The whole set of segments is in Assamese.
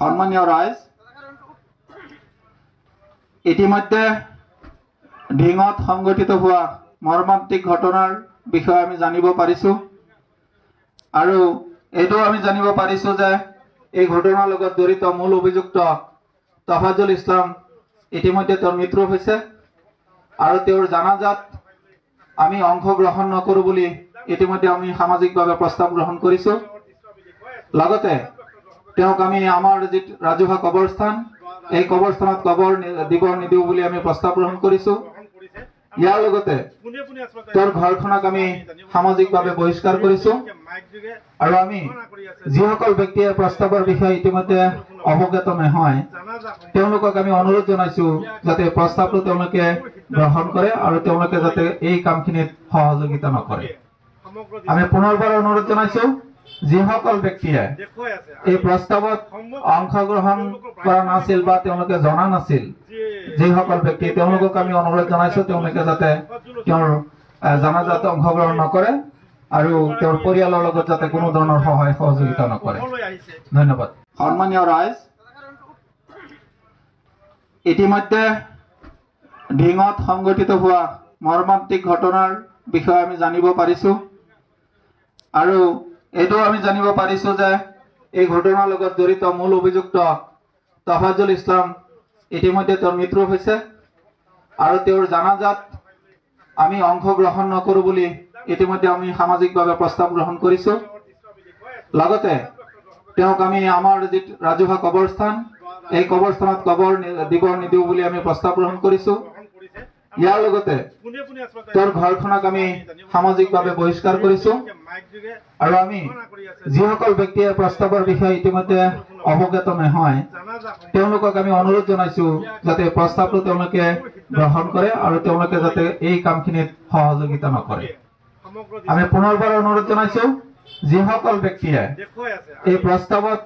সম্মানীয় ৰাইজ, ইতিমধ্যে ঢিঙত সংঘটিত হোৱা মৰ্মান্তিক ঘটনাৰ বিষয়ে আমি জানিব পাৰিছো আৰু এইটো আমি জানিব পাৰিছো যে এই ঘটনাৰ লগত জড়িত মূল অভিযুক্ত তফাজুল ইছলাম ইতিমধ্যে তেওঁৰ মৃত্যু হৈছে আৰু তেওঁৰ জানাজাত আমি অংশগ্ৰহণ নকৰো বুলি ইতিমধ্যে আমি সামাজিকভাৱে প্ৰস্তাৱ গ্ৰহণ কৰিছো। লগতে তেওঁক আমি আমাৰ যি ৰাজহুৱা কবৰস্থান এই কবৰস্থানত কবৰ দিব নিদিও বুলি আমি প্ৰস্তাৱ গ্ৰহণ কৰিছো। ইয়াৰ লগতে তেওঁৰ ঘৰখনক আমি সামাজিকভাৱে বহিষ্কাৰ কৰিছো আৰু আমি যিসকল ব্যক্তিয়ে প্ৰস্তাৱৰ বিষয়ে ইতিমধ্যে অৱগত নহয় তেওঁলোকক আমি অনুৰোধ জনাইছো যাতে প্ৰস্তাৱটো তেওঁলোকে গ্ৰহণ কৰে আৰু তেওঁলোকে যাতে এই কামখিনিত সহযোগিতা নকৰে। আমি পুনৰবাৰ অনুৰোধ জনাইছো যিসকল ব্যক্তিয়ে এই প্ৰস্তাৱত অংশগ্ৰহণ কৰা নাছিল বা তেওঁলোকে জনা নাছিল যিসকল ব্যক্তি তেওঁলোকক আমি অনুৰোধ জনাইছো তেওঁলোকে যাতে তেওঁৰ জানাজাত অংশগ্ৰহণ নকৰে আৰু তেওঁৰ পৰিয়ালৰ লগত যাতে কোনো ধৰণৰ সহায় সহযোগিতা নকৰে। ধন্যবাদ। সম্মানীয় ৰাইজ, ইতিমধ্যে ঢিঙত সংঘটিত হোৱা মৰ্মান্তিক ঘটনাৰ বিষয়ে আমি জানিব পাৰিছো আৰু এইটো আমি জানিব পাৰিছো যে এই ঘটনাৰ লগত জড়িত মূল অভিযুক্ত তফাজুল ইছলাম ইতিমধ্যে তেওঁৰ মৃত্যু হৈছে আৰু তেওঁৰ জানাজাত আমি অংশগ্ৰহণ নকৰো বুলি ইতিমধ্যে আমি সামাজিকভাৱে প্ৰস্তাৱ গ্ৰহণ কৰিছো। লগতে তেওঁক আমি আমাৰ যি ৰাজহুৱা কবৰস্থান এই কবৰস্থানত কবৰ দিব নিদিও বুলি আমি প্ৰস্তাৱ গ্ৰহণ কৰিছো। ইয়াৰ লগতে তেওঁৰ ঘৰখনক আমি সামাজিকভাৱে বহিষ্কাৰ কৰিছো আৰু আমি যিসকল ব্যক্তিয়ে প্ৰস্তাৱৰ বিষয়ে ইতিমধ্যে অৱগত নহয় তেওঁলোকক আমি অনুৰোধ জনাইছো যাতে প্ৰস্তাৱটো তেওঁলোকে গ্ৰহণ কৰে আৰু তেওঁলোকে যাতে এই কামখিনিত সহযোগিতা নকৰে। আমি পুনৰবাৰ অনুৰোধ জনাইছো যিসকল ব্যক্তিয়ে এই প্ৰস্তাৱত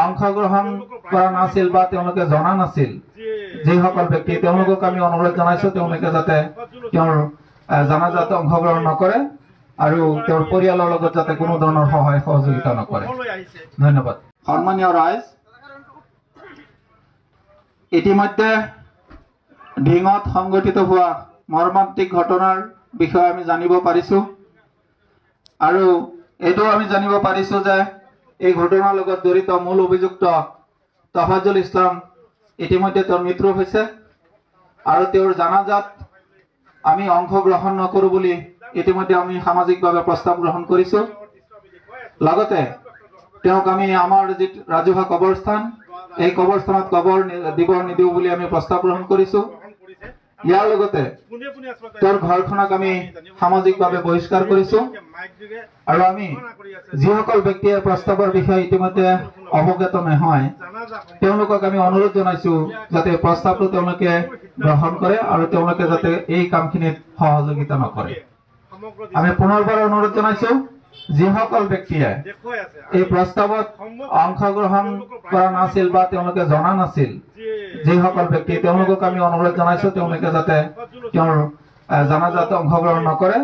অংশগ্ৰহণ কৰা নাছিল বা তেওঁলোকে জনা নাছিল যিসকল ব্যক্তি তেওঁলোকক আমি অনুৰোধ জনাইছো তেওঁলোকে যাতে তেওঁৰ জানাজাত অংশগ্ৰহণ নকৰে আৰু তেওঁৰ পৰিয়ালৰ লগত যাতে কোনো ধৰণৰ সহায় সহযোগিতা নকৰে। ধন্যবাদ। সম্মানীয় ৰাইজ, ইতিমধ্যে ঢিঙত সংঘটিত হোৱা মৰ্মান্তিক ঘটনাৰ বিষয়ে আমি জানিব পাৰিছো আৰু এইটো আমি জানিব পাৰিছো যে এই ঘটনাৰ লগত জড়িত মূল অভিযুক্ত তফাজুল ইছলাম ইতিমধ্যে তেওঁৰ মৃত্যু হৈছে আৰু তেওঁৰ জানাজাত আমি অংশগ্ৰহণ নকৰো বুলি ইতিমধ্যে আমি সামাজিকভাৱে প্ৰস্তাৱ গ্ৰহণ কৰিছো। লগতে তেওঁক আমি আমাৰ যি ৰাজহুৱা কবৰস্থান এই কবৰস্থানত কবৰ দিব নিদিও বুলি আমি প্ৰস্তাৱ গ্ৰহণ কৰিছো। ইয়াৰ লগতে তেওঁৰ ঘৰখনক আমি সামাজিকভাৱে বহিষ্কাৰ কৰিছো আৰু আমি যিসকল ব্যক্তিয়ে প্ৰস্তাৱৰ বিষয়ে ইতিমধ্যে অৱগত নহয় তেওঁলোকক আমি অনুৰোধ জনাইছো যাতে প্ৰস্তাৱটো তেওঁলোকে গ্ৰহণ কৰে আৰু তেওঁলোকে যাতে এই কামখিনিত সহযোগিতা নকৰে। আমি পুনৰবাৰ অনুৰোধ জনাইছো যিসকল ব্যক্তিয়ে এই প্ৰস্তাৱত অংশগ্ৰহণ কৰা নাছিল বা তেওঁলোকে জনা নাছিল যিসকল ব্যক্তি তেওঁলোকক আমি অনুৰোধ জনাইছো তেওঁলোকে যাতে তেওঁৰ জানাজাত অংশগ্ৰহণ নকৰে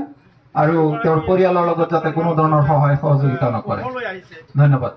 আৰু তেওঁৰ পৰিয়ালৰ লগত যাতে কোনো ধৰণৰ সহায় সহযোগিতা নকৰে। ধন্যবাদ।